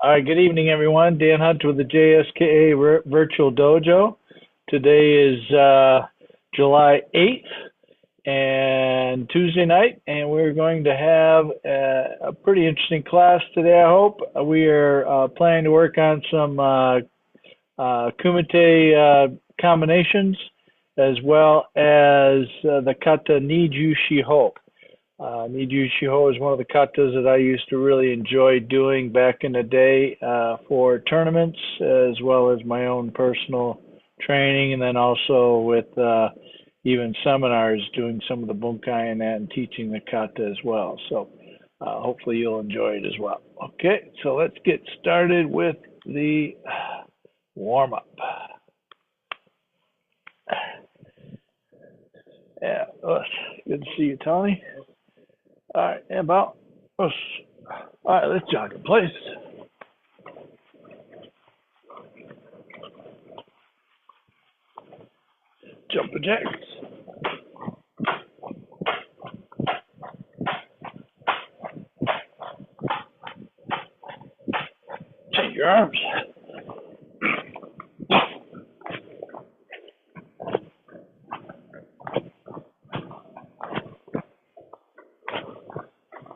All right, good evening, everyone. Dan Hunt with the JSKA Virtual Dojo. Today is July 8th and Tuesday night, and we're going to have a pretty interesting class today, I hope. We are planning to work on some Kumite combinations as well as the Kata Nijushiho. Nijushiho is one of the katas that I used to really enjoy doing back in the day for tournaments as well as my own personal training, and then also with even seminars doing some of the bunkai and that and teaching the kata as well. So hopefully you'll enjoy it as well. Okay, so let's get started with the warm-up. Yeah, good to see you, Tony. All right, and about us. All right, let's jog in place. Jumping jacks. Change your arms.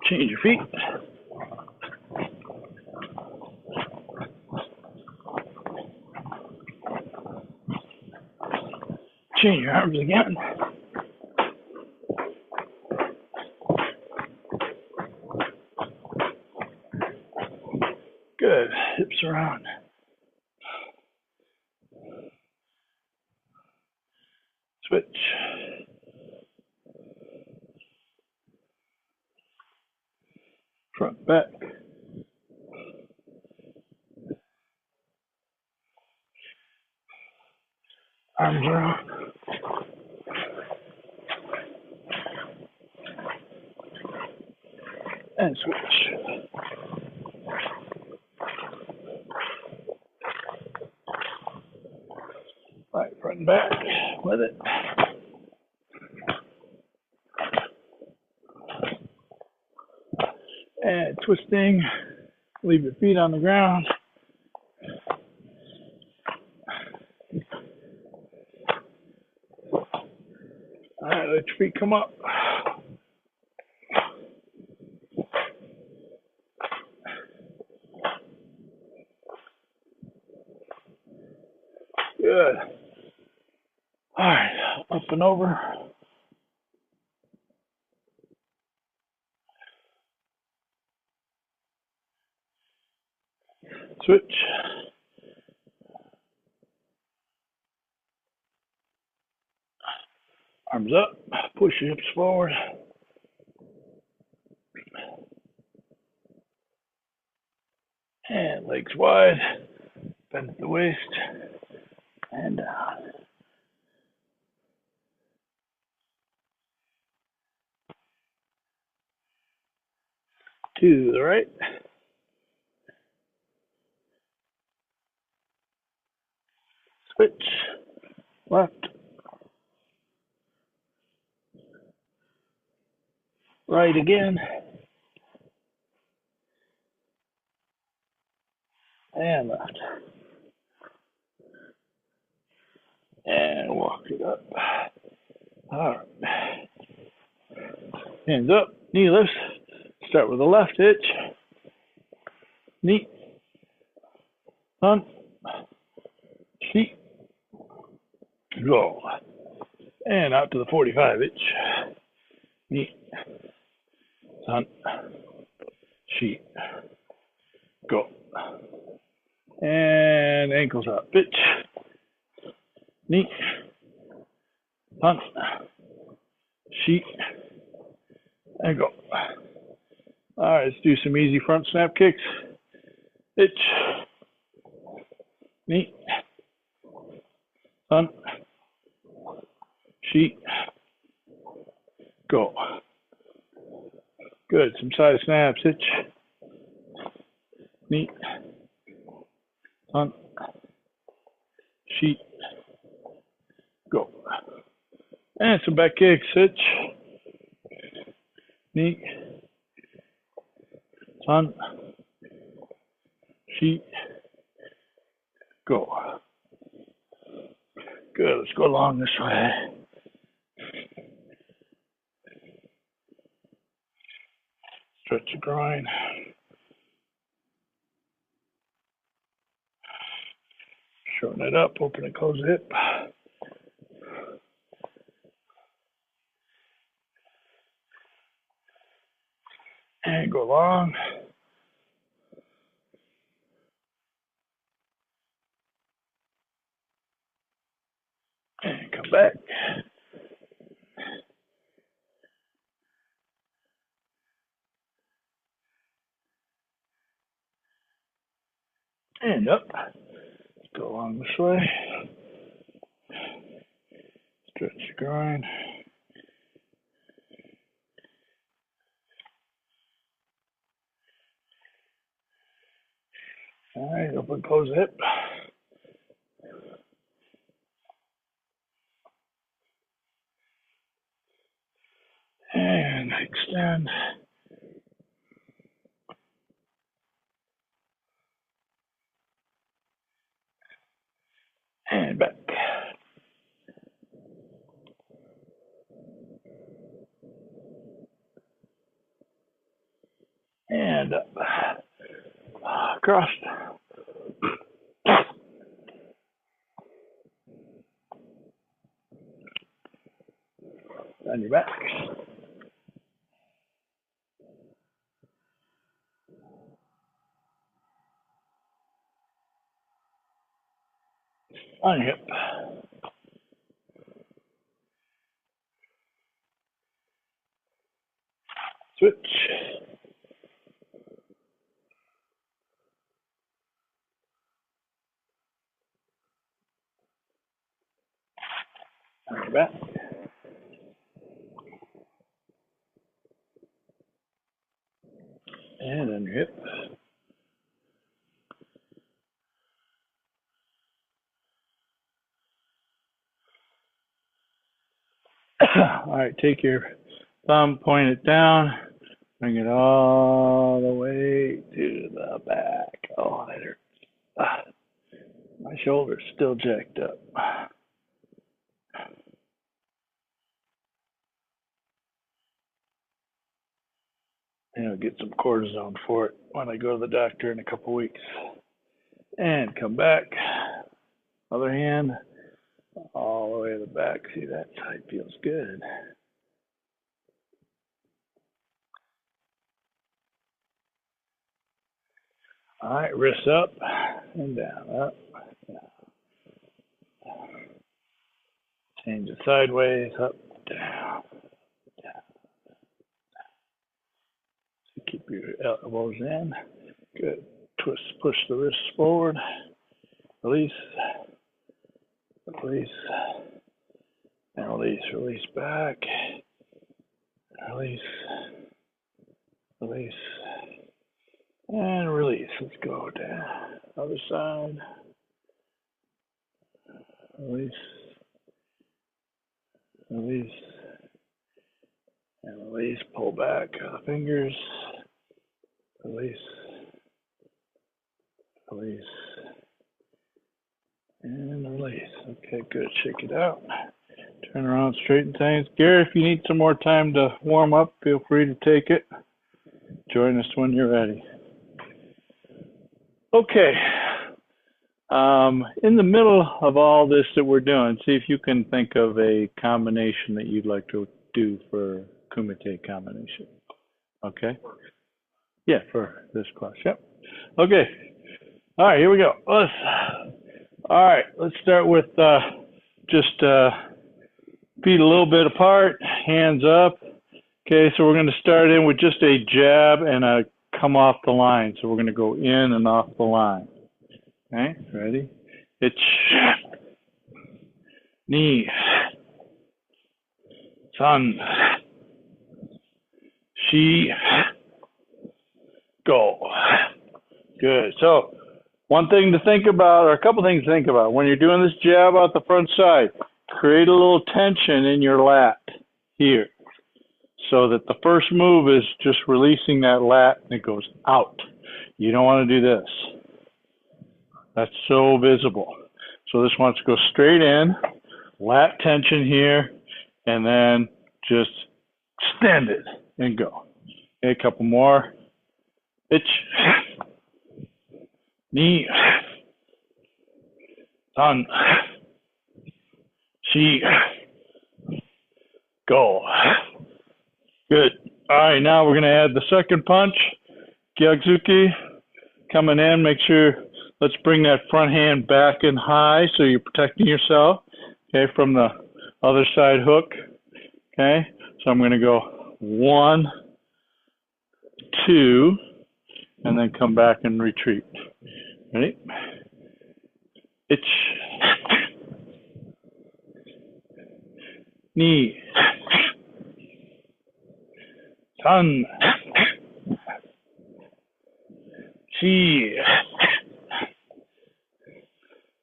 Change your feet. Change your arms again. Good. Hips around. Switch. Front, back. Arms around. And switch. Right, front and back with it. And twisting. Leave your feet on the ground. All right, let your feet come up. Good. All right, up and over. Switch. Arms up. Push your hips forward. And legs wide. Bend at the waist. And down. To the right. Switch. Left. Right again. And left. And walk it up. All right. Hands up. Knee lifts. Start with the left hitch. Knee. Hunt. Feet. Go. And out to the 45 hitch. Knee. Hunt. Sheet. Go. And ankles up. Pitch. Knee. Hunt. Sheet. And go. All right, let's do some easy front snap kicks. Pitch. Knee. Hunt. Sheet. Go. Good. Some side snaps. Hitch. Knee. Hunt. Sheet. Go. And some back kicks. Hitch. Knee. Hunt. Shi, go. Good, let's go along this way. Stretch your groin. Shorten it up, open and close the hip. And go long. And come back. And up. Let's go along this way. Stretch your groin. All right, open, close the hip. And extend. And back. And up. Across. On your back. On your hip. Switch. On your back. And on your hip. All right, take your thumb, point it down, bring it all the way to the back. Oh, that hurts. My shoulder's still jacked up. And I'll get some cortisone for it when I go to the doctor in a couple weeks. And come back. Other hand, all the way to the back. See, that side feels good. All right, wrists up and down, up, down. Change it sideways, up, down, down. So keep your elbows in. Good. Twist, push the wrists forward. Release, release, and release. Release back. Release, release, and release. Let's go down. Other side. Release, release, and release. Pull back the fingers. Release, release, and release. Okay, good. Shake it out. Turn around, straighten things. Gary, if you need some more time to warm up, feel free to take it. Join us when you're ready. Okay. In the middle of all this that we're doing, see if you can think of a combination that you'd like to do for Kumite combination. Okay? Yeah, for this class. Yep. Okay. All right, here we go. All right, let's start with just feet a little bit apart, hands up. Okay, so we're going to start in with just a jab and a come off the line. So we're going to go in and off the line. Okay, ready? It's knee, sun, she, go. Good. So one thing to think about, or a couple things to think about, when you're doing this jab out the front side, create a little tension in your lat here so that the first move is just releasing that lat and it goes out. You don't want to do this. That's so visible. So this wants to go straight in, lat tension here, and then just extend it and go. Okay, a couple more. Ich, ni, san, shi, go. Good. All right, now we're going to add the second punch. Gyakuzuki coming in. Make sure, let's bring that front hand back and high so you're protecting yourself, okay, from the other side hook. Okay, so I'm going to go 1, 2, and then come back and retreat. Ready? Ich, ni, san, shi,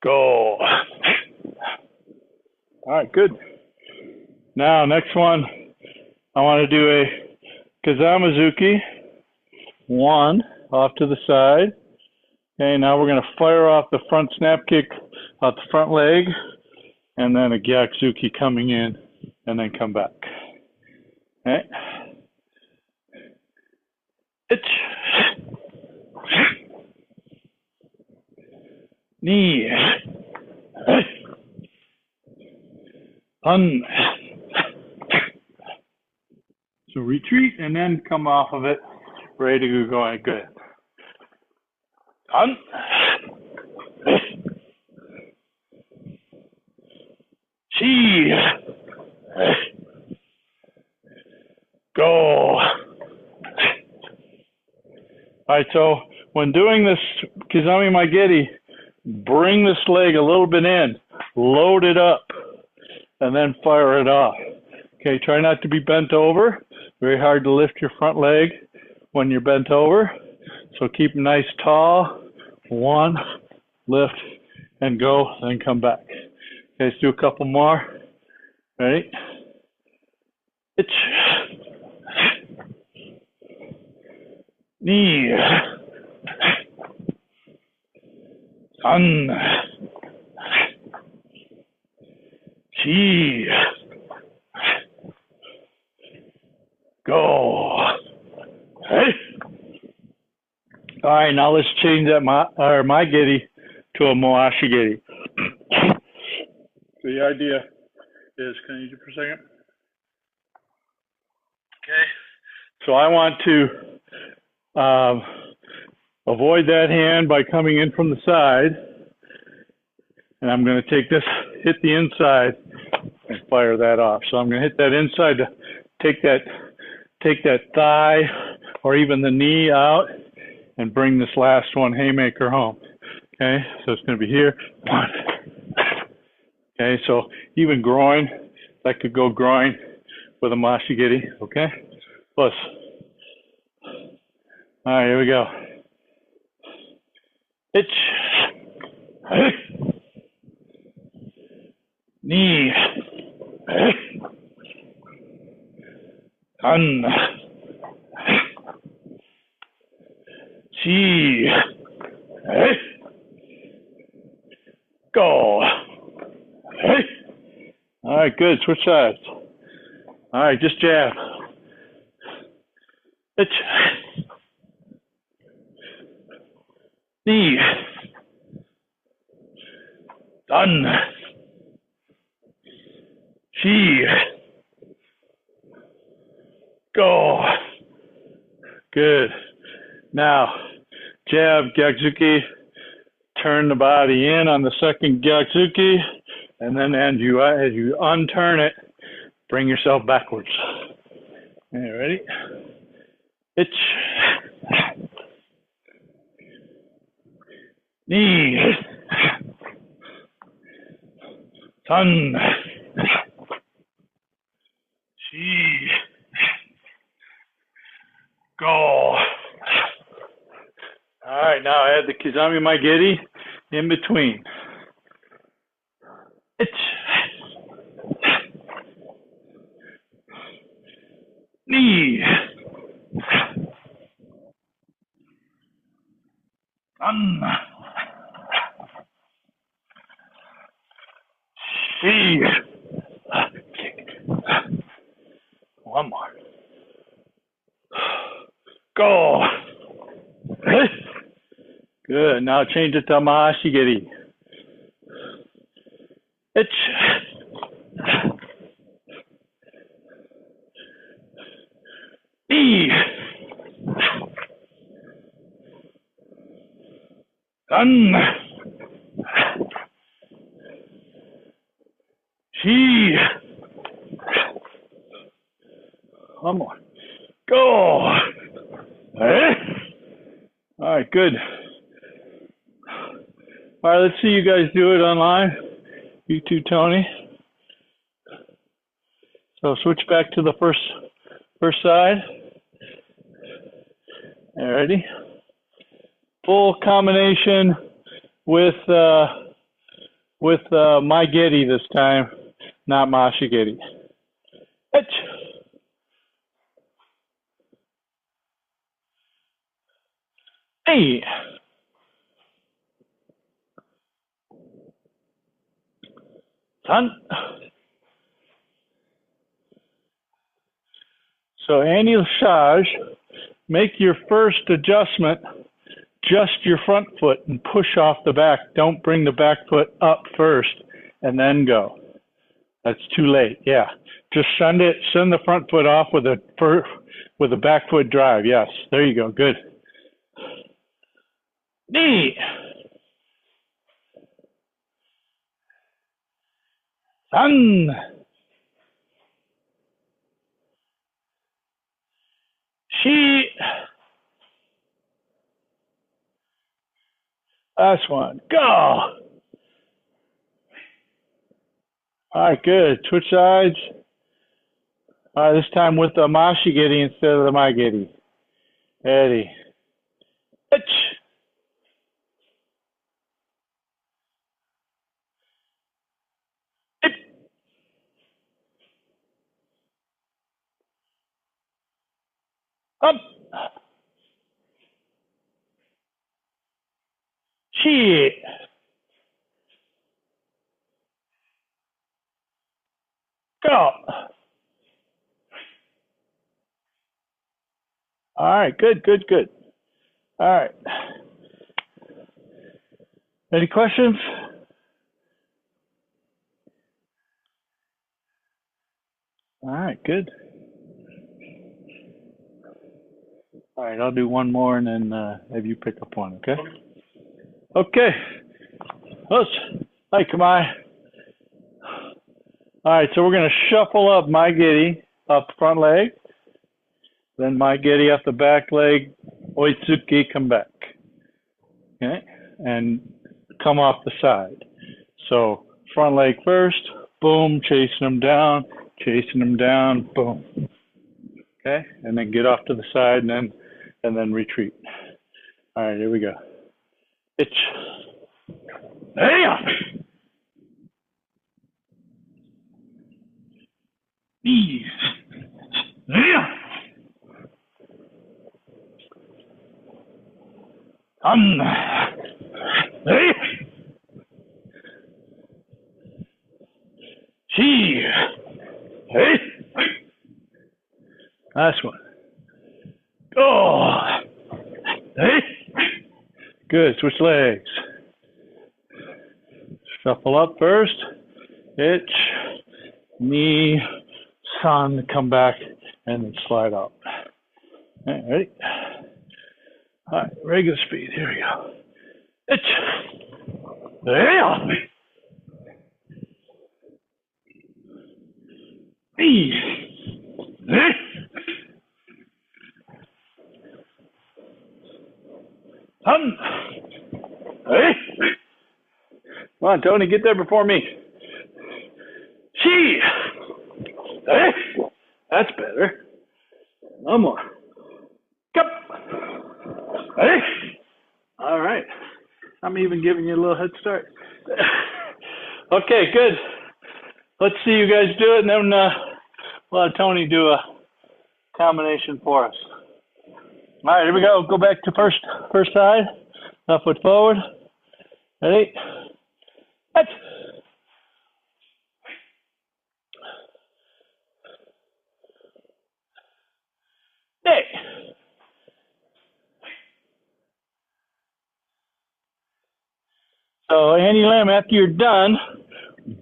go. All right, good. Now, next one, I want to do a Kazamazuki, 1 off to the side. Okay, now we're going to fire off the front snap kick out the front leg, and then a Gyakuzuki coming in, and then come back. Okay. Ich, ni, un. So retreat and then come off of it, ready to go going. Good. Un. Chi. Go. All right, so when doing this Kizami Maigiri, bring this leg a little bit in, load it up, and then fire it off. Okay, try not to be bent over. Very hard to lift your front leg when you're bent over. So keep them nice tall. 1, lift, and go, then come back. Okay, let's do a couple more. Ready? Ich. Ni. San. Chi. Go. Hey. All right, now let's change that Maigiri to a Moashigiri. So the idea is, can I use it for a second? Okay. So I want to avoid that hand by coming in from the side, and I'm going to take this, hit the inside, and fire that off. So I'm going to hit that inside to take that thigh or even the knee out, and bring this last one haymaker home. Okay, so it's going to be here. 1. Okay, so even groin, that could go groin with a mashigiri. Okay, plus. All right, here we go. Ich. Ni. San. Chi. Go. All right, good. Switch sides. All right, just jab. Ich. Ni. San. Chi. Go. Good. Now, jab, Gyakuzuki, turn the body in on the second Gyakuzuki, and then as you unturn it, bring yourself backwards. Okay, ready? Ich. Ni. San. Chi. Go. All right, now add the Kizami Maigiri in between. Ich. Ni. San. She. One more. Go. Good. Now change it to Mahashigiri. Itch. E. Done. She. One more. Go. All right, good. All right, let's see you guys do it online. You too, Tony. So switch back to the first side. Alrighty. Full combination with my Getty this time, not Mashigiri. Hey. Son. So Annie Lachage, make your first adjustment just your front foot and push off the back. Don't bring the back foot up first and then go. That's too late. Yeah. Just send the front foot off with a back foot drive. Yes. There you go. Good. Knee. Sun. She. Last one. Go. All right, good. Switch sides. All right, this time with the Mashigiri instead of the Maigiri. Ready. Pitch. Hip. Up. Chi. Go. All right, good. All right. Any questions? All right, good. All right, I'll do one more and then have you pick up one, okay? Okay. Let's, hi, Kamai. All right, so we're going to shuffle up Maigiri up the front leg, then Maigiri up the back leg, Oitsuki, come back. Okay, and come off the side. So front leg first, boom, chasing them down, boom. Okay, and then get off to the side and then retreat. All right, here we go. Itch. Hey! Knees. Hey. She. Hey. Last one. Oh. Hey. Good. Switch legs. Shuffle up first. Itch. Knee. Sun. Come back and then slide up. All right, ready? All right, regular speed. Here we go. Itch. Yeah. Sun. Hey. Come on, Tony, get there before me. She. Hey. That's better. One more. Cup. Hey. All right. I'm even giving you a little head start. Okay, good. Let's see you guys do it, and then we'll have Tony do a combination for us. All right, here we go. Go back to first side. Left foot forward. Ready? That's Hey. So, Andy Lamb, after you're done,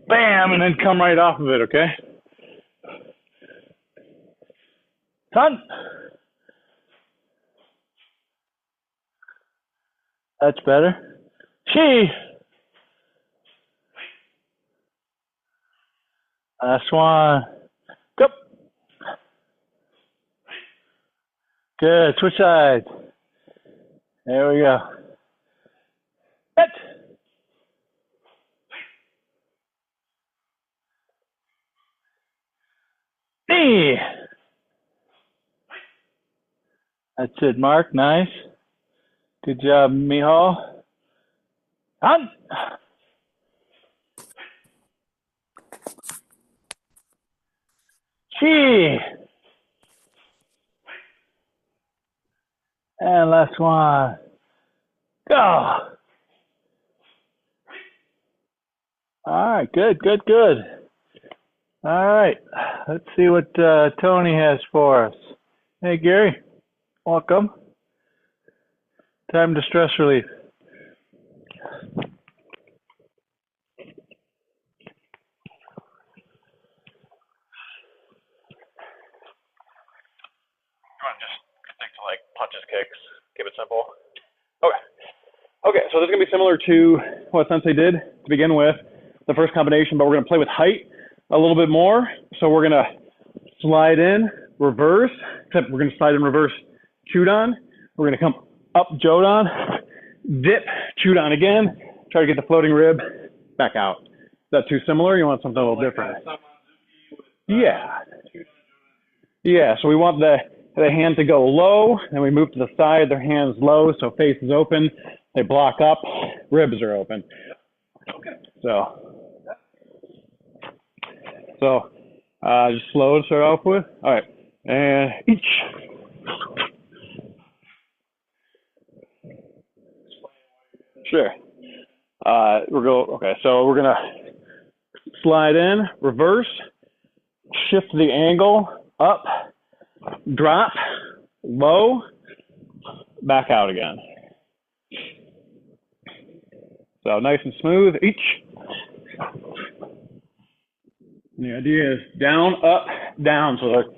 bam, and then come right off of it, okay? Done. That's better. She. Last one. Go. Good. Switch sides. There we go. Hit. Knee. That's it, Mark. Nice. Good job, Mijo. On. Chi. And last one. Go. All right. Good, good, good. All right. Let's see what Tony has for us. Hey, Gary. Welcome. Time to stress relief. Just stick to like punches, kicks, keep it simple. Okay. Okay, so this is gonna be similar to what Sensei did to begin with, the first combination, but we're gonna play with height a little bit more. So we're gonna slide in, reverse, except we're gonna slide in reverse, Chudan. We're gonna come up Jodan, dip, Chudan again, try to get the floating rib back out. Is that too similar? You want something a little different? Yeah. Yeah, so we want the hand to go low, and we move to the side, their hands low, so face is open, they block up, ribs are open. Okay. So just slow to start off with. All right, and each. Sure. Okay, so we're gonna slide in, reverse, shift the angle, up, drop, low, back out again. So nice and smooth, each. And the idea is down, up, down. So they're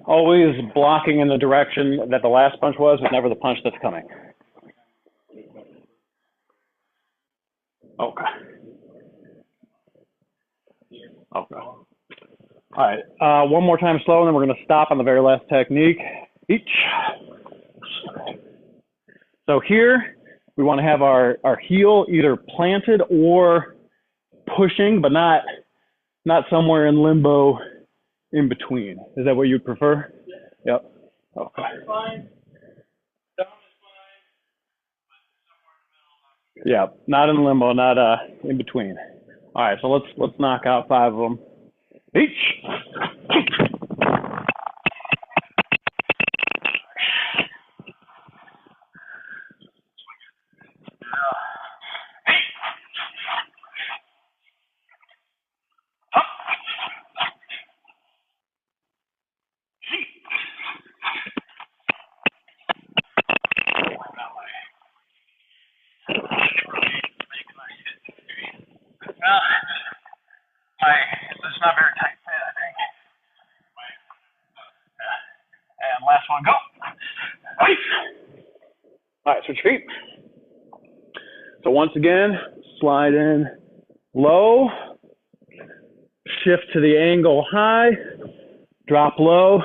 always blocking in the direction that the last punch was, but never the punch that's coming. Okay. Okay. All right. One more time slow, and then we're going to stop on the very last technique. Each. So here, we want to have our heel either planted or pushing, but not somewhere in limbo in between. Is that what you'd prefer? Yeah. Yep. Okay. Fine. Down is fine, but somewhere in the middle. Yeah, not in limbo, not in between. All right, so let's knock out 5 of them each. It's not very tight fit, I think. And last one, go. All right, switch feet. So once again, slide in low, shift to the angle high, drop low,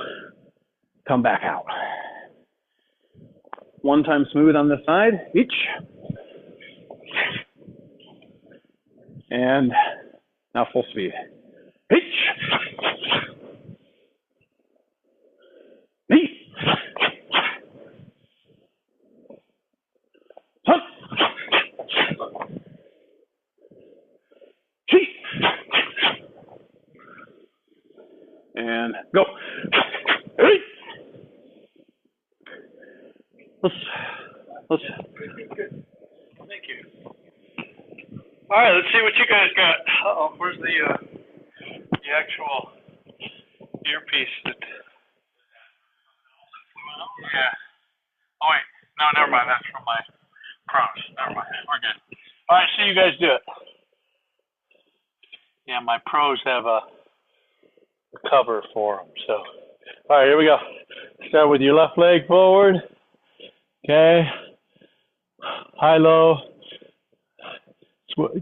come back out. One time smooth on this side, each. And now full speed. Each. Knee. Hunt. Chi. And go. Hey. Let's. Thank you. All right, let's see what you guys got. Uh-oh, where's the actual earpiece that flew Yeah. Oh, wait. No, never mind. That's from my pros. Never mind. We're good. All right, see you guys do it. Yeah, my pros have a cover for them. So, all right, here we go. Start with your left leg forward. Okay. High, low.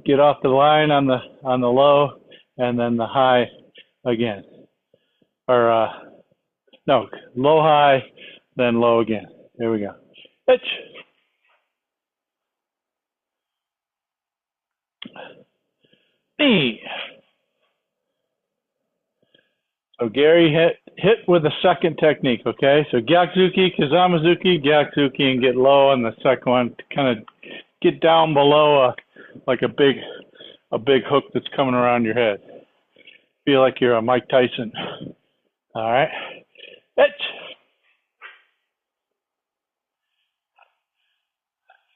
Get off the line on the low, and then the high again. Or no, low, high, then low again. Here we go. Pitch. Knee. So Gary hit with the second technique, okay? So Gyakuzuki, Kazamazuki, Gyakuzuki, and get low on the second one to kind of get down below like a big hook that's coming around your head. Feel like you're a Mike Tyson. All right. Pitch.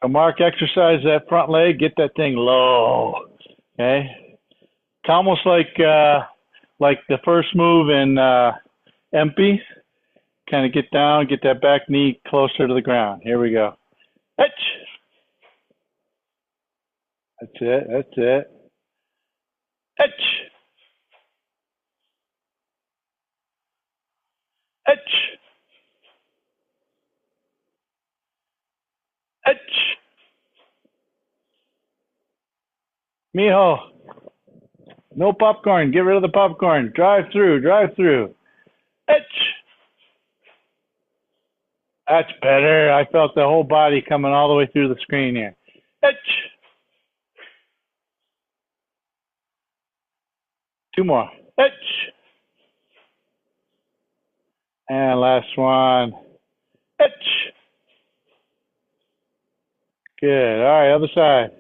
So Mark, exercise that front leg, get that thing low. Okay. It's almost like the first move in MP. Kind of get down, get that back knee closer to the ground. Here we go. Pitch. That's it. That's it. Pitch. Pitch. Pitch. Mijo. No popcorn. Get rid of the popcorn. Drive through. Drive through. Pitch. That's better. I felt the whole body coming all the way through the screen here. Pitch. Two more. Pitch. And last one. Pitch. Good. All right, other side.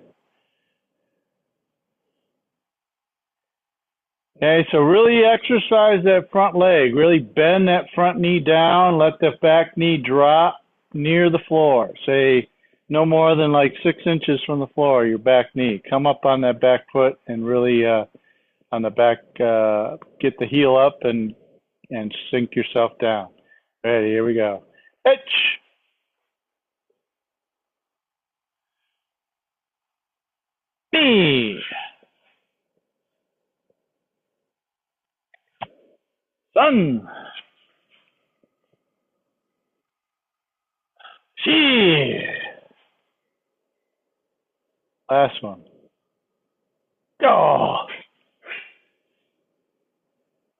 Okay, so really exercise that front leg. Really bend that front knee down. Let the back knee drop near the floor. Say no more than like 6 inches from the floor, your back knee. Come up on that back foot and really on the back, get the heel up and sink yourself down. Ready, here we go. Pitch. Knee. Sun. She. Last one. Go.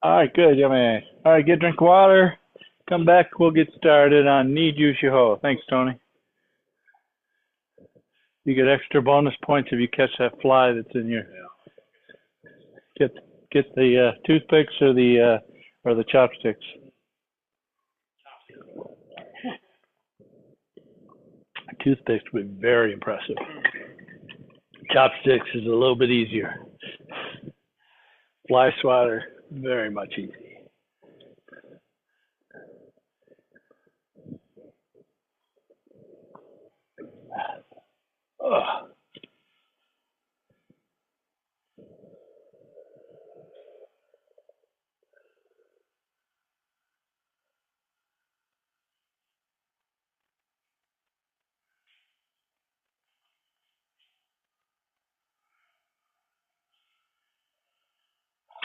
All right, good, yummy. All right, get a drink of water. Come back, we'll get started on Nijushiho. Thanks, Tony. You get extra bonus points if you catch that fly that's in your. Get the toothpicks or the chopsticks. Toothpicks would be very impressive. Chopsticks is a little bit easier. Fly swatter, very much easy. Ugh.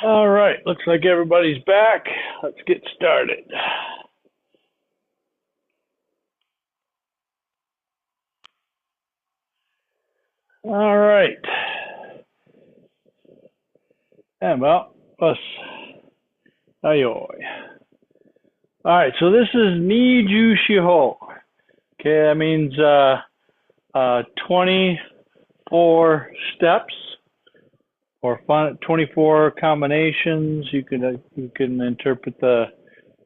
All right, looks like everybody's back. Let's get started. All right. And well, us. All right, so this is Nijushiho. Okay, that means 24 steps or 24 combinations. You can interpret the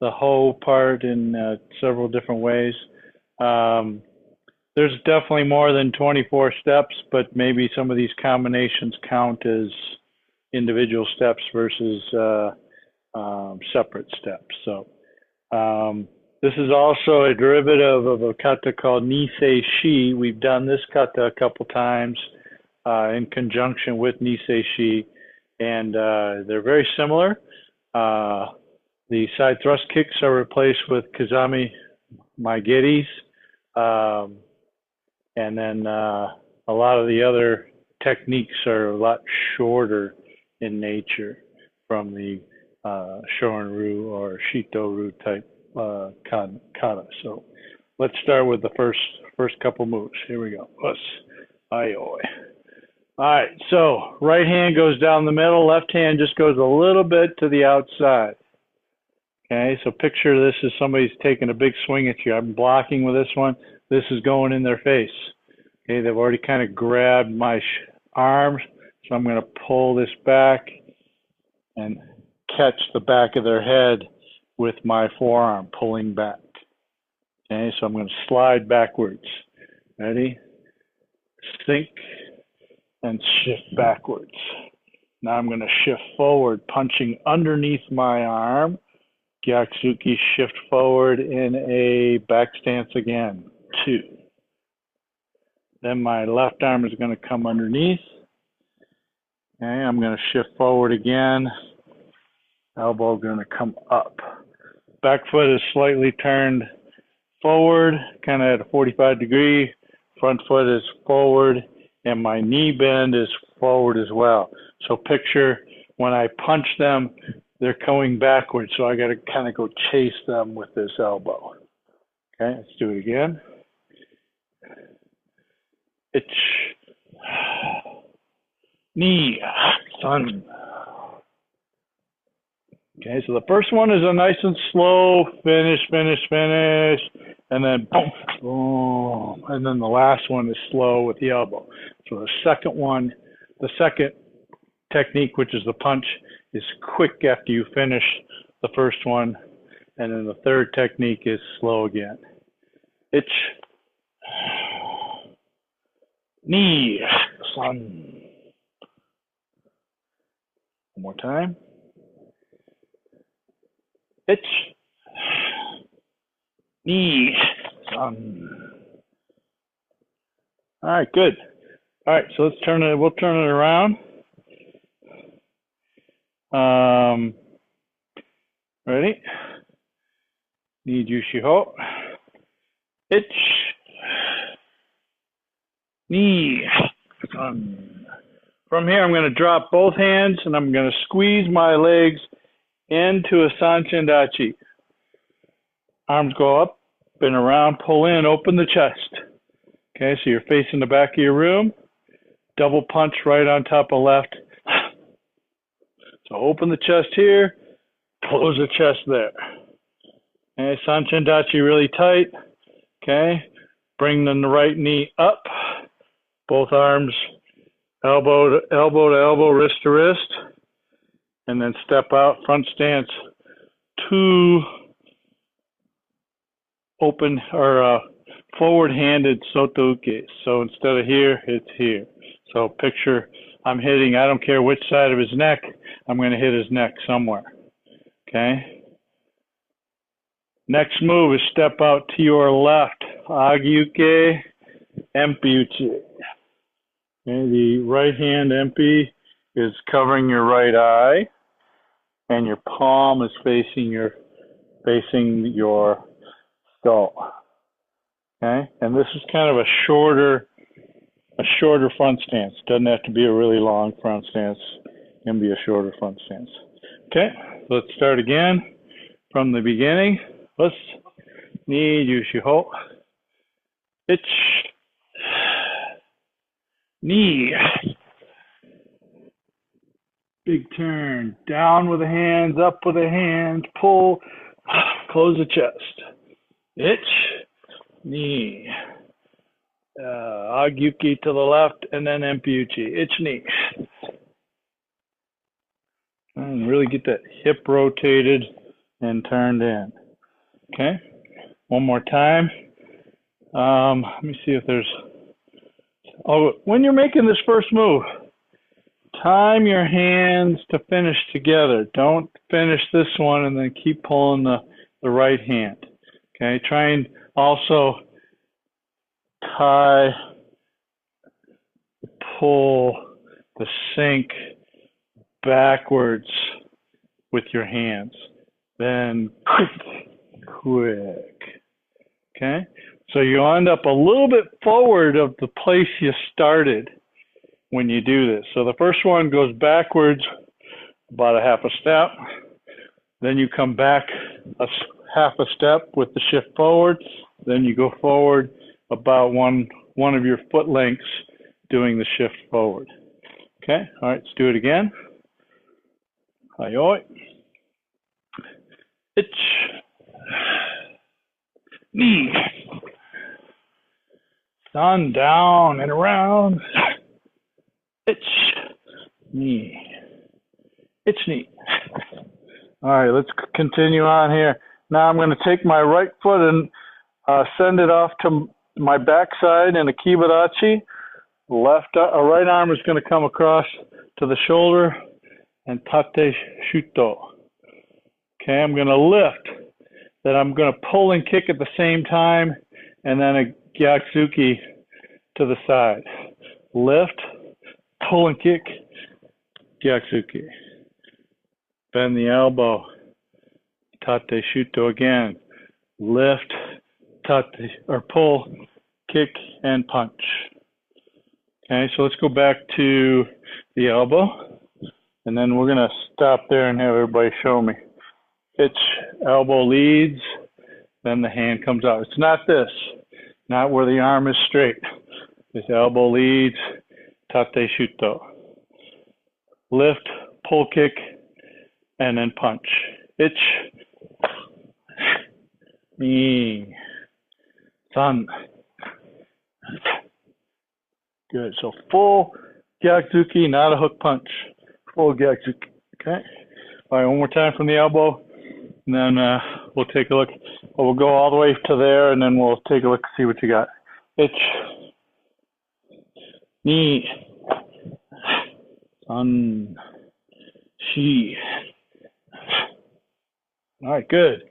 ho part in several different ways. There's definitely more than 24 steps, but maybe some of these combinations count as individual steps versus separate steps. So this is also a derivative of a kata called Nisei Shi. We've done this kata a couple times in conjunction with Nisei Shi, and they're very similar. The side thrust kicks are replaced with Kazami my giddies. And then a lot of the other techniques are a lot shorter in nature from the Shorin-ryu or Shito-ryu type kata. So let's start with the first couple moves. Here we go. Ai oi. All right, so right hand goes down the middle, left hand just goes a little bit to the outside. Okay, so picture this as somebody's taking a big swing at you. I'm blocking with this one. This is going in their face. Okay, they've already kind of grabbed my arms, so I'm going to pull this back and catch the back of their head with my forearm, pulling back. Okay, so I'm going to slide backwards. Ready? Sink and shift backwards. Now I'm going to shift forward, punching underneath my arm. Gyaksuki, shift forward in a back stance again. 2. Then my left arm is going to come underneath. Okay, I'm going to shift forward again. Elbow going to come up. Back foot is slightly turned forward, kind of at a 45 degree. Front foot is forward, and my knee bend is forward as well. So picture when I punch them, they're going backwards, so I got to kind of go chase them with this elbow. Okay, let's do it again. It's knee, sun. Okay, so the first one is a nice and slow finish, and then boom, boom, and then the last one is slow with the elbow. So the second technique, which is the punch, is quick after you finish the first one, and then the third technique is slow again. It's knee, sun. One more time. It's knee, sun. All right, good. All right, so we'll turn it around. Ready? Nijushiho. It's knee, sun. From here, I'm going to drop both hands and I'm going to squeeze my legs into a sanchendachi. Arms go up and around, pull in, open the chest. Okay, so you're facing the back of your room. Double punch right on top of left. So open the chest here, close the chest there. Okay, sanchendachi really tight. Okay, bring the right knee up. Both arms elbow to elbow, wrist to wrist. And then step out, front stance, 2 open or forward-handed soto uke. So instead of here, it's here. So picture I'm hitting, I don't care which side of his neck, I'm going to hit his neck somewhere. Okay? Next move is step out to your left, agiuke, empiuchi. Okay, the right hand empi is covering your right eye, and your palm is facing your skull. Okay, and this is kind of a shorter front stance. Doesn't have to be a really long front stance. It can be a shorter front stance. Okay, let's start again from the beginning. Let's Nijushiho. It's knee. Big turn. Down with the hands, up with the hands, pull, close the chest. It's knee. Agyuki to the left, and then empiuchi. It's knee. And really get that hip rotated and turned in. Okay? One more time. Let me see if there's... Oh, when you're making this first move, time your hands to finish together. Don't finish this one and then keep pulling the right hand. Okay, try and also tie, pull the sink backwards with your hands. Then quick. Okay, so you end up a little bit forward of the place you started when you do this. So the first one goes backwards about a half a step. Then you come back half a step with the shift forward. Then you go forward about one of your foot lengths doing the shift forward. Okay, all right, let's do it again. Hayoi. Ich. Knee. Sun down and around. Ich. Knee. Ich knee. All right, let's continue on here. Now I'm going to take my right foot and send it off to my backside in a kibarachi. Right arm is going to come across to the shoulder and tate shuto. Okay, I'm going to lift. Then I'm going to pull and kick at the same time, and then a gyatsuki to the side. Lift, pull and kick, gyatsuki. Bend the elbow, tate shuto again. Lift, tate, or pull, kick, and punch. Okay, so let's go back to the elbow, and then we're going to stop there and have everybody show me. It's elbow leads, then the hand comes out. It's not this, not where the arm is straight. This elbow leads, tate shuto. Lift, pull kick, and then punch. Ich, ni, san. Good, so full gyatsuki, not a hook punch. Full gyatsuki, okay? All right, one more time from the elbow. And then we'll take a look. We'll go all the way to there, and then we'll take a look and see what you got. Ich, ni, san, shi. All right, good.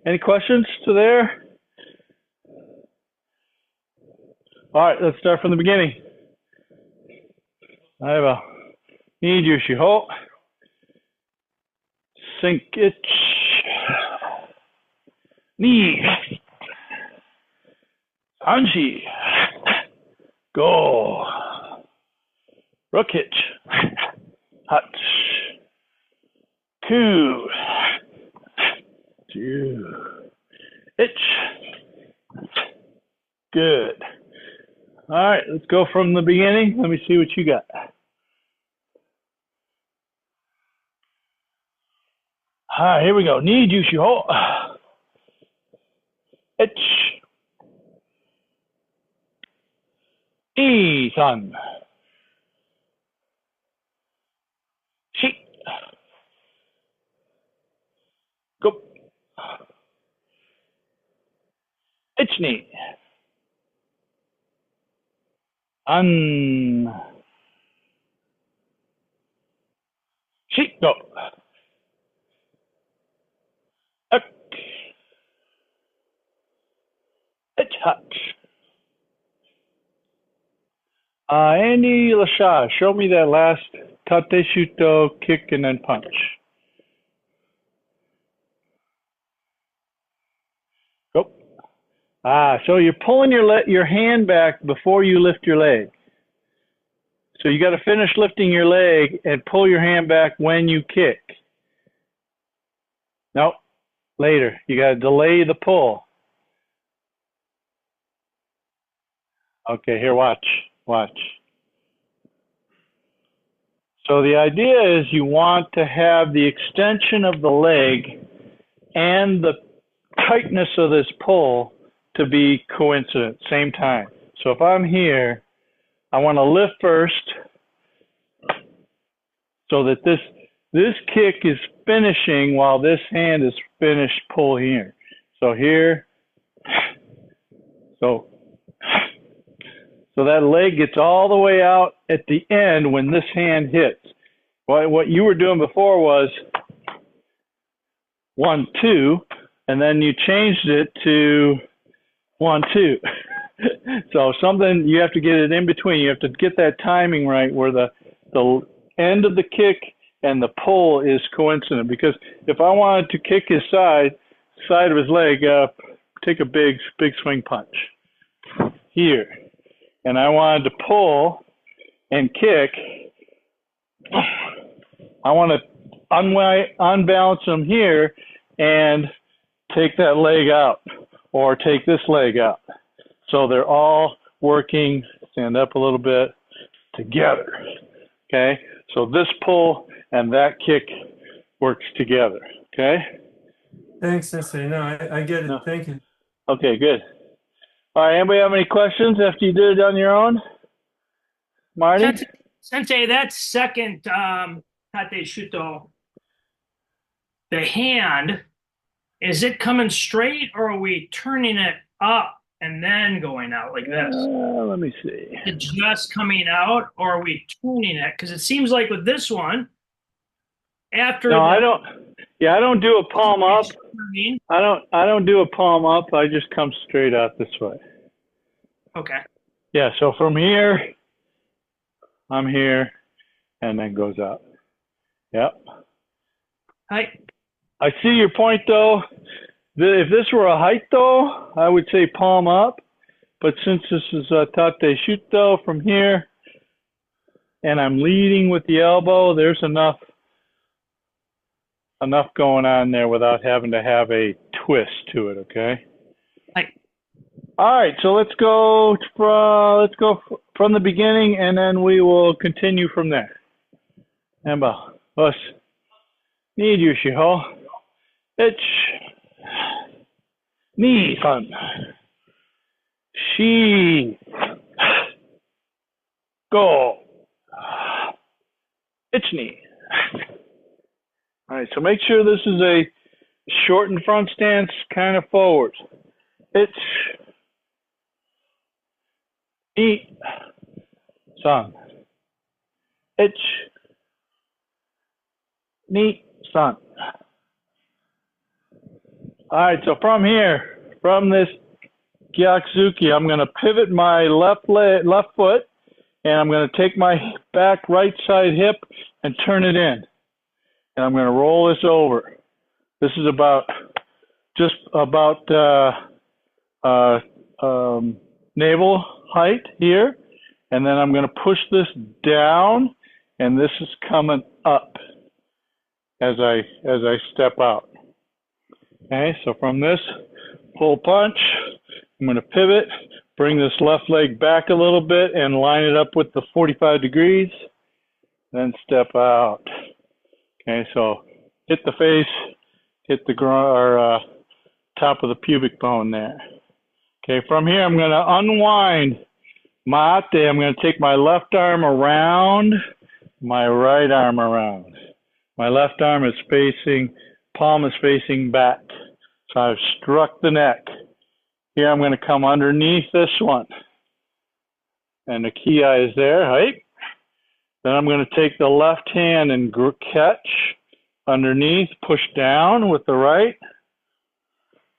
Any questions to there? All right, let's start from the beginning. I have a Nijushiho. Sink ich. Knee. Anshi. Go. Rook hitch. Hutch. Two. Itch. Good. All right, let's go from the beginning. Let me see what you got. All right, here we go. Nijushiho. Itch. San. Shi. Go. Ichni. An. Shi. Go. Ek. Itch hutch. Andy Lasha, show me that last tate shuto, kick, and then punch. Go. So you're pulling your hand back before you lift your leg. So you got to finish lifting your leg and pull your hand back when you kick. No, later. You got to delay the pull. Okay, here, watch. Watch. So the idea is you want to have the extension of the leg and the tightness of this pull to be coincident, same time. So if I'm here, I want to lift first so that this kick is finishing while this hand is finished pull here. So here, so that leg gets all the way out at the end when this hand hits. What you were doing before was 1, 2, and then you changed it to 1, 2. So something, you have to get it in between. You have to get that timing right where the end of the kick and the pull is coincident. Because if I wanted to kick his side of his leg up take a big swing punch here, and I wanted to pull and kick. I want to unbalance them here and take that leg out or take this leg out. So they're all working, stand up a little bit, together. Okay? So this pull and that kick works together. Okay? Thanks, Sensei. No, I get it. No. Thank you. Okay, good. All right, anybody have any questions after you did it on your own? Marty? Sensei, that second Tate Shuto, the hand, is it coming straight or are we turning it up and then going out like this? Let me see. Is it just coming out or are we turning it? Because it seems like with this one, after No, I don't. Yeah, I don't do a palm up. I don't do a palm up. I just come straight out this way. Okay. Yeah, so from here, I'm here, and then goes out. Yep. Hi. I see your point, though. If this were a height, though, I would say palm up. But since this is a tate shuto from here, and I'm leading with the elbow, there's enough going on there without having to have a twist to it, okay? Hi. All right, so let's go from the beginning, and then we will continue from there. Emba, us, Nijushiho, ich, ni fun, she, go, ich ni. All right, so make sure this is a shortened front stance, kind of forward. It's eat, son. It's neat, son. All right, so from here, from this Gyakuzuki, I'm going to pivot my left foot, and I'm going to take my back right side hip and turn it in. And I'm going to roll this over. This is just about navel height here. And then I'm going to push this down, and this is coming up as I step out. Okay, so from this pull punch, I'm going to pivot, bring this left leg back a little bit and line it up with the 45 degrees, then step out. Okay, so hit the face, hit the top of the pubic bone there. Okay, from here I'm going to unwind my ate. I'm going to take my left arm around, my right arm around. My left arm is palm is facing back. So I've struck the neck. Here I'm going to come underneath this one. And the kiai is there, right? Then I'm going to take the left hand and catch underneath, push down with the right,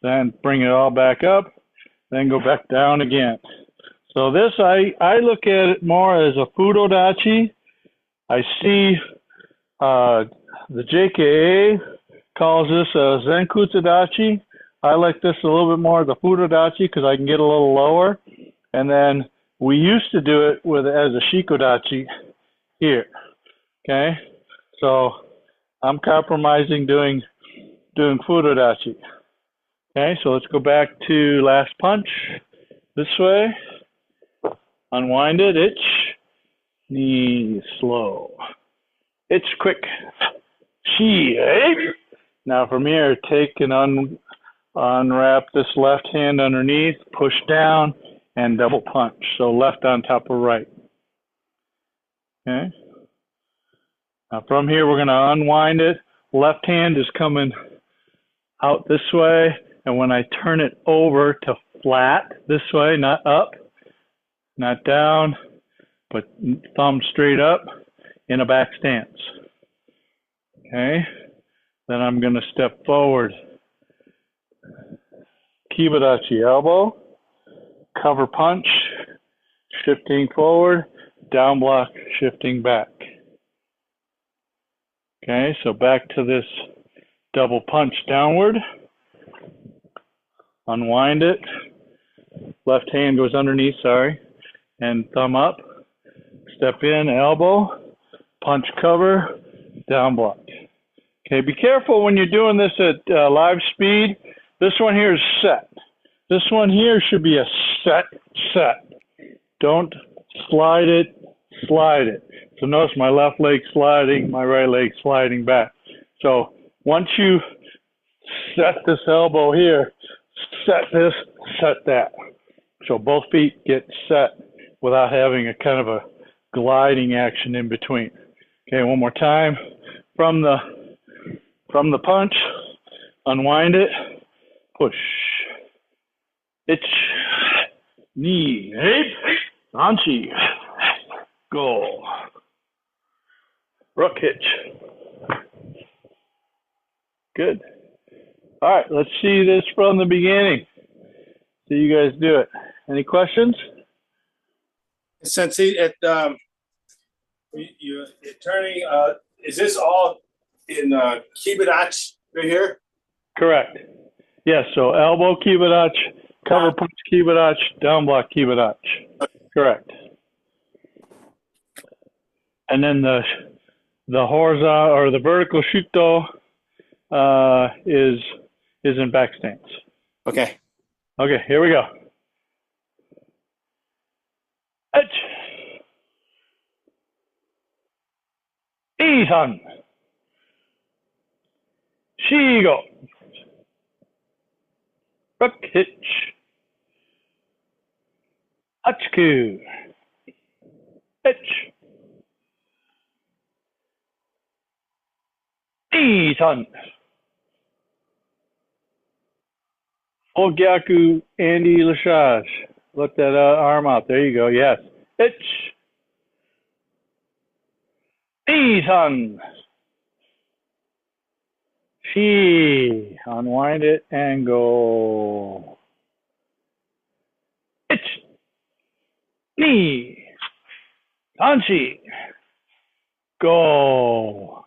then bring it all back up, then go back down again. So this, I look at it more as a fudodachi. I see the JKA calls this a zenkutsudachi. I like this a little bit more as a fudodachi because I can get a little lower. And then we used to do it as a shikodachi here. Okay, so I'm compromising doing fudodachi. Okay, so let's go back to last punch this way. Unwind it. Itch, knee slow. Itch quick. She. Now from here, take and unwrap this left hand underneath, push down, and double punch. So left on top of right. Okay. Now from here, we're going to unwind it. Left hand is coming out this way, and when I turn it over to flat this way, not up, not down, but thumb straight up in a back stance. Okay. Then I'm going to step forward. Kibadachi elbow, cover punch, shifting forward, down block, shifting back. Okay, so back to this double punch downward. unwind it. Left hand goes underneath, sorry, and thumb up. Step in, elbow, punch cover, down block. Okay, be careful when you're doing this at live speed. This one here is set. This one here should be a set. Don't slide it. So notice my left leg sliding, my right leg sliding back. So once you set this elbow here, set this, set that. So both feet get set without having a kind of a gliding action in between. Okay, one more time. From the punch, unwind it, push. Itch, knee, anchi, go. Rook hitch. Good. All right, let's see this from the beginning. See you guys do it. Any questions? Sensei, you're turning, is this all in Kibadachi right here? Correct. Yes, so elbow Kibadachi, cover punch Kibadachi, down block Kibadachi. Correct. And then the horizontal or the vertical shuto is in back stance. Okay. Okay, here we go. Etch. Isan. Shigo. Rook hitch. Hachiku. Etch. Isan. Ogyaku Andy Lashage. Let that arm out. There you go. Yes. Itch. Isan. Shi. Unwind it and go. Itch. Ni. Anshi. Go.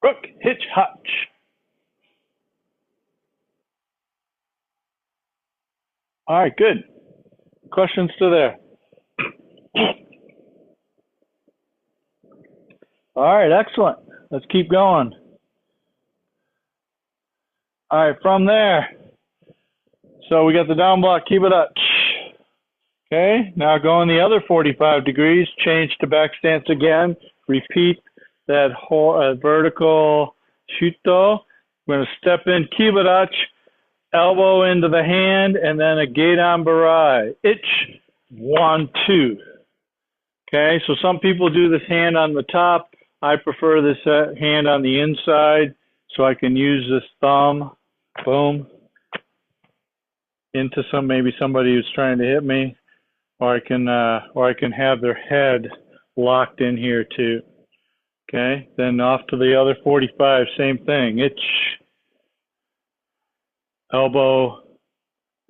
Rook hitch hutch. All right, good. Questions to there? All right, excellent. Let's keep going. All right, from there. So we got the down block, keep it up. Okay, now going the other 45 degrees, change to back stance again. Repeat that whole vertical shuto. We're going to step in, kibadachi, elbow into the hand, and then a geidan barai. Itch, 1, 2. Okay, so some people do this hand on the top. I prefer this hand on the inside, so I can use this thumb, boom, into maybe somebody who's trying to hit me, or I can have their head locked in here too. Okay, then off to the other 45, same thing. Itch, elbow,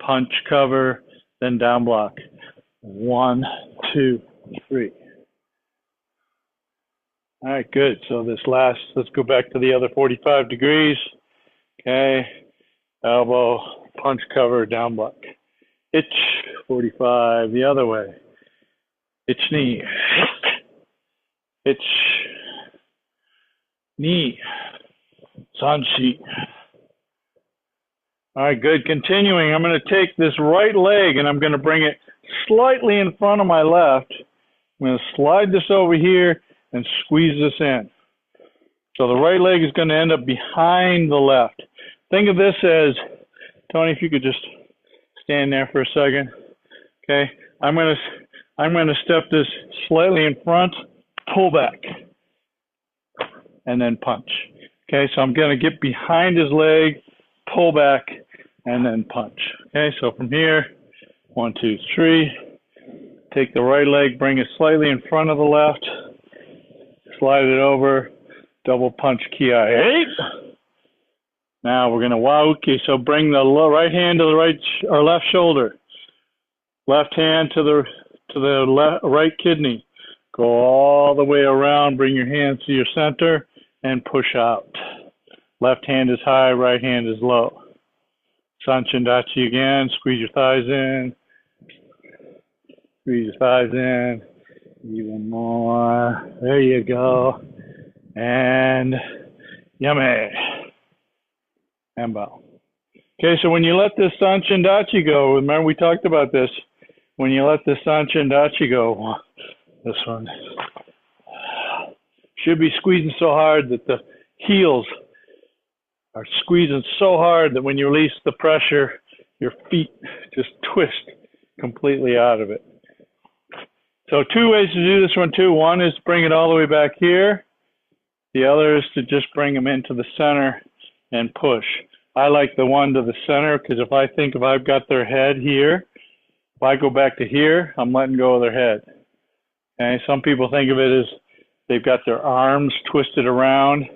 punch, cover, then down block. 1, 2, 3. All right, good. So let's go back to the other 45 degrees. Okay, elbow, punch, cover, down block. Itch, 45, the other way. Itch, knee. Itch, knee. Sanshi. All right, good. Continuing, I'm going to take this right leg and I'm going to bring it slightly in front of my left. I'm going to slide this over here and squeeze this in. So the right leg is going to end up behind the left. Think of this as, Tony, if you could just stand there for a second. Okay, I'm going to step this slightly in front, pull back, and then punch. Okay, so I'm going to get behind his leg, pull back, and then punch. Okay, so from here, 1, 2, 3. Take the right leg, bring it slightly in front of the left, slide it over, double punch kiai. Now we're going to wauki, so bring the right hand to the right or left shoulder, left hand to the right kidney. Go all the way around, bring your hands to your center, and push out. Left hand is high, right hand is low. Sanchin Dachi again. Squeeze your thighs in. Squeeze your thighs in. Even more. There you go. And yummy. And bow. Okay, so when you let this Sanchin Dachi go, remember we talked about this. When you let this Sanchin Dachi go, this one should be squeezing so hard that the heels are squeezing so hard that when you release the pressure, your feet just twist completely out of it. So 2 ways to do this one too. One is bring it all the way back here. The other is to just bring them into the center and push. I like the one to the center because if I've got their head here, if I go back to here, I'm letting go of their head. Okay, some people think of it as they've got their arms twisted around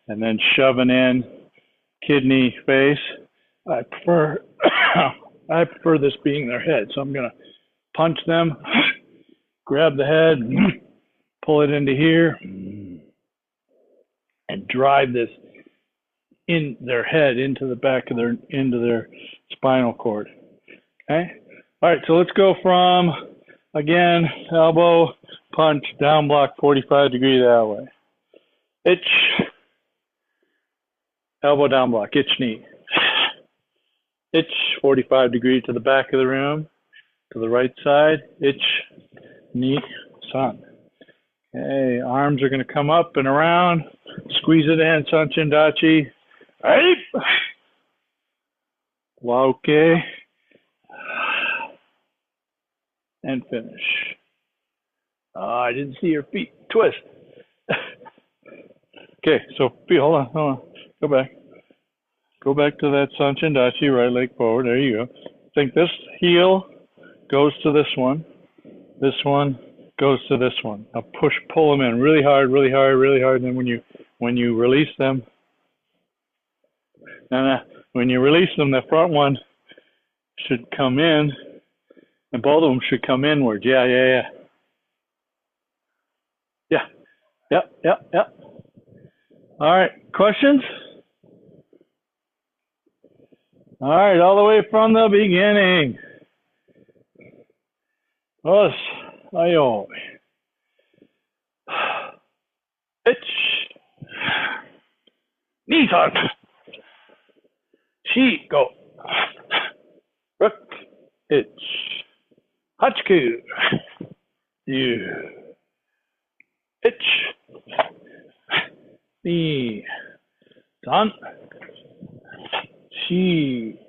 and then shoving in kidney face. I prefer this being their head. So I'm going to punch them, grab the head, pull it into here, and drive this in their head into the back of their spinal cord. Okay? All right, so let's go from, again, elbow, punch, down block, 45 degree that way. Itch, elbow down block, itch knee. Itch, 45 degree to the back of the room, to the right side, itch, knee, sun. Okay, arms are going to come up and around. Squeeze it in, Sanchin Dachi. Right. Wauke. And finish. I didn't see your feet. Twist. Okay, so hold on. Go back. Go back to that Sanchin Dachi, right leg forward. There you go. I think this heel goes to this one. This one goes to this one. Now pull them in really hard, really hard, really hard. And then when you release them, when you release them, the front one should come in, and both of them should come inward. Yeah. All right, questions? All right, all the way from the beginning. Os, ayo. Itch. Knees on. She, go. Rook. Itch. Hachiku. You. Itch. Knee. Don. She.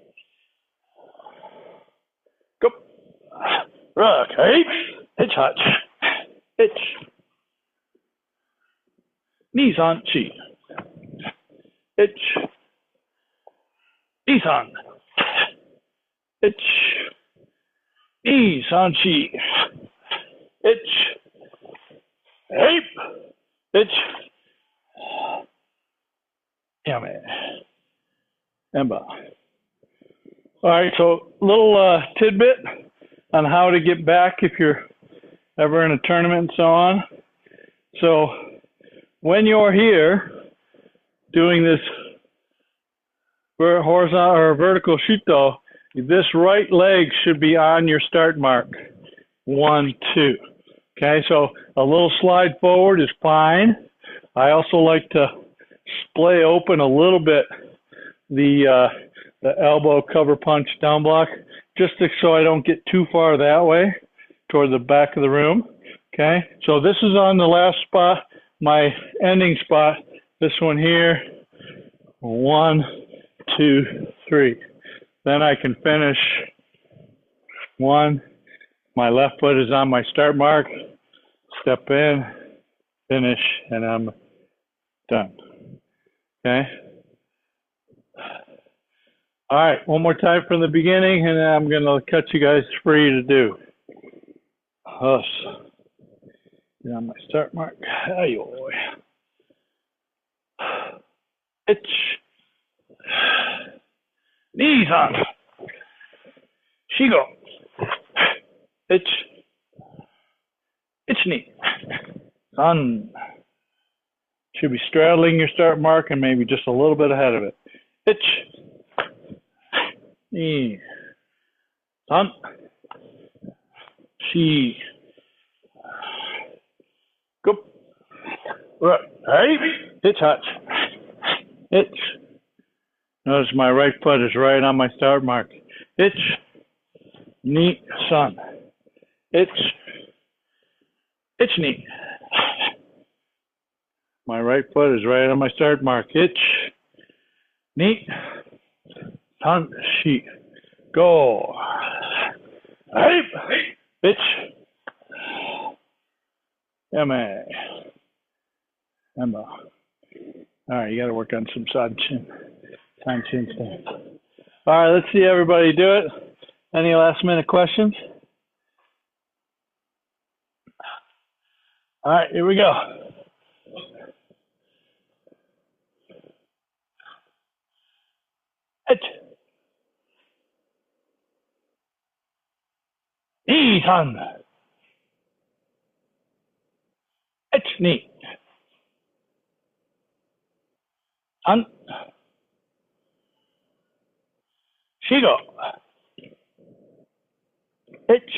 Go. Rook. Hey. Itch hot. Itch. Knees on. She. Itch. Knees on. Itch. Knees on. She. Itch. Ape. Itch. Yummy. Emba. All right, so little tidbit on how to get back if you're ever in a tournament and so on. So when you're here doing this horizontal or vertical shuto, this right leg should be on your start mark. 1, 2. Okay, so a little slide forward is fine. I also like to splay open a little bit the elbow cover punch down block, just so I don't get too far that way toward the back of the room. Okay, so this is on the last spot, my ending spot. This one here, 1, 2, 3. Then I can finish 1. My left foot is on my start mark. Step in, finish, and I'm done. Okay. All right, one more time from the beginning, and then I'm going to cut you guys free to do. Us. Get on my start mark. Ayo. Itch. Knees on. Shigo. Itch. Itch knee. Sun. Should be straddling your start mark and maybe just a little bit ahead of it. Ich. Ni. San. Shi. Go. Right. Hey. Hitch hutch. Hitch. Notice my right foot is right on my start mark. Hitch. Ni. San. Hitch. Hitch knee. My right foot is right on my start mark. Hitch. Knee. San. Shi. Go. Hey. Hitch. Emma. All right, you got to work on some side chin stance. All right, let's see everybody do it. Any last minute questions? All right, here we go. Hitch. Knee, son. Hitch, knee. Son. Shigo. Hitch.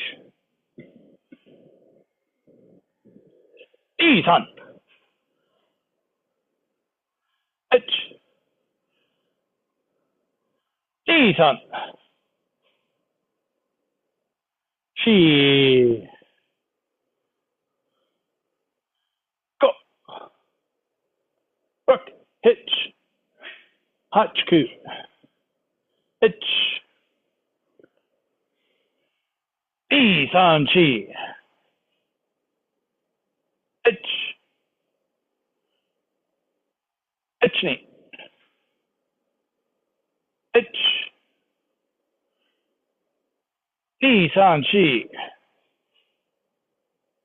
Knee, son. Hitch. Knee, son. Shi. Go. Hook. Hitch. Hachku. Hitch. San chi. Hitch. Hitch ni. Hitch. San chi.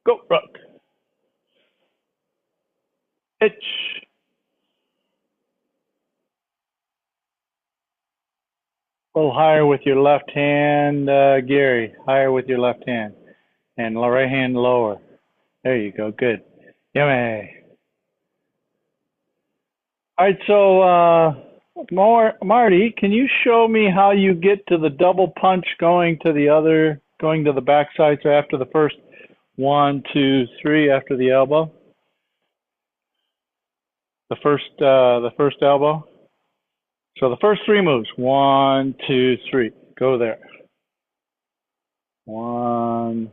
Go rook. Hitch. A little higher with your left hand, Gary. Higher with your left hand. And right hand lower. There you go. Good. Yummy. All right, so Marty, can you show me how you get to the double punch going to the backside? So after the first 1, 2, 3, after the elbow? The first elbow? So the first 3 moves, 1, 2, 3, go there. 1,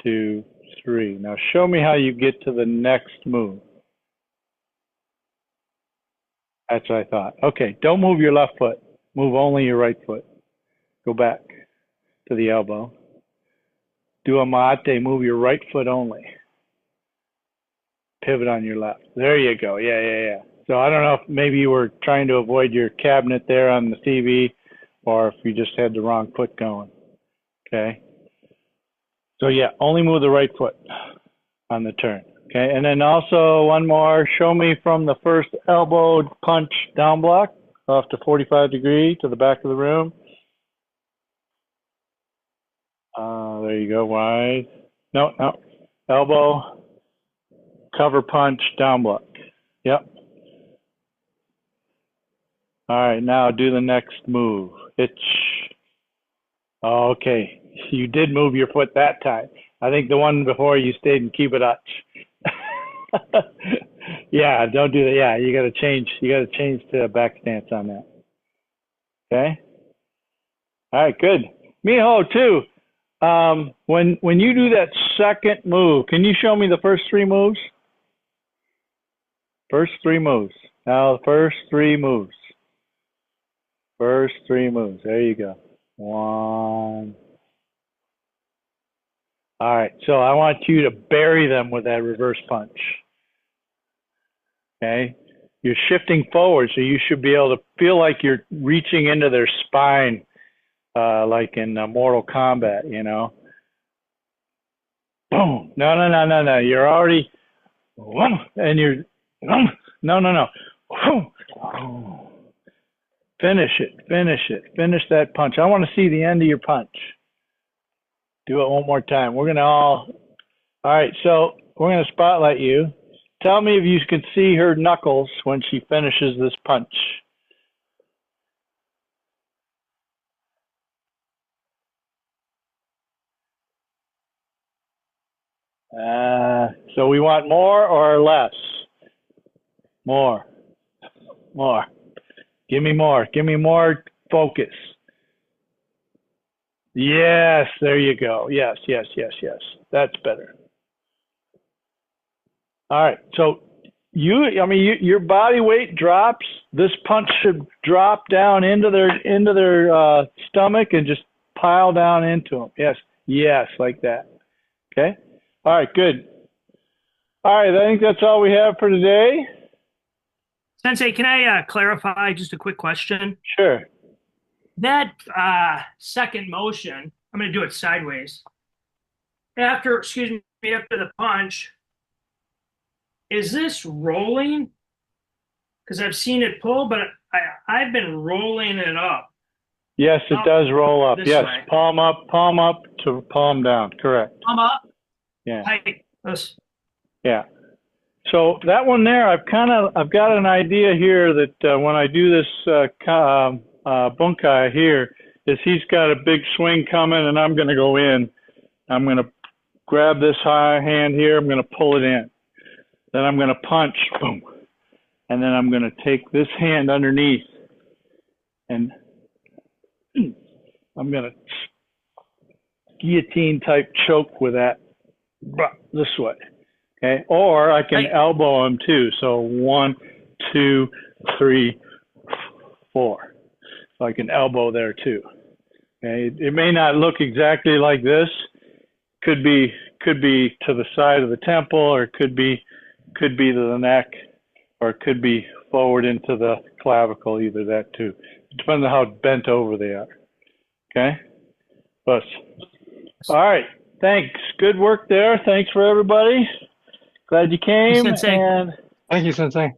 2, 3. Now show me how you get to the next move. That's what I thought. Okay, don't move your left foot. Move only your right foot. Go back to the elbow. Do a mate, move your right foot only. Pivot on your left. There you go. Yeah. So I don't know if maybe you were trying to avoid your cabinet there on the TV or if you just had the wrong foot going. Okay. So yeah, only move the right foot on the turn. Okay. And then also one more, show me from the first elbow punch down block off to 45 degree to the back of the room. There you go. Wide. No. Elbow, cover punch, down block. Yep. All right, now do the next move. Hitch. Okay, you did move your foot that time. I think the one before you stayed in Kibarachi. Yeah, don't do that. Yeah, you got to change. You got to change to a back stance on that. Okay. All right, good. Miho too. When you do that second move, can you show me the first 3 moves? First 3 moves. Now the first 3 moves. First 3 moves. There you go. 1. All right. So I want you to bury them with that reverse punch. Okay. You're shifting forward, so you should be able to feel like you're reaching into their spine, like in Mortal Kombat, you know. Boom. No. You're already, and you're, no. Finish it. Finish that punch. I want to see the end of your punch. Do it one more time. All right, so we're going to spotlight you. tell me if you can see her knuckles when she finishes this punch. So we want more or less? More. More. Give me more. Give me more focus. Yes, there you go. Yes, yes, yes, yes. That's better. All right. So your body weight drops. This punch should drop down into their stomach and just pile down into them. Yes, yes, like that. Okay. All right. Good. All right. I think that's all we have for today. Sensei, can I clarify just a quick question? Sure. That second motion, I'm going to do it sideways. After the punch, is this rolling? Because I've seen it pull, but I've been rolling it up. Yes, it does roll up. Yes, way. palm up to palm down. Correct. Palm up. Yeah. Tight. Yeah. So that one there, I've got an idea here that when I do this bunkai here, is he's got a big swing coming, and I'm going to go in. I'm going to grab this high hand here. I'm going to pull it in. Then I'm going to punch, boom, and then I'm going to take this hand underneath, and I'm going to guillotine type choke with that this way. Okay, or I can elbow him too. So 1, 2, 3, 4. So I can elbow there too. Okay, it may not look exactly like this. Could be to the side of the temple, or it could be to the neck, or it could be forward into the clavicle. Either that too. It depends on how bent over they are. Okay, but all right. Thanks. Good work there. Thanks for everybody. Glad you came. Sensei. And Thank you, Sensei.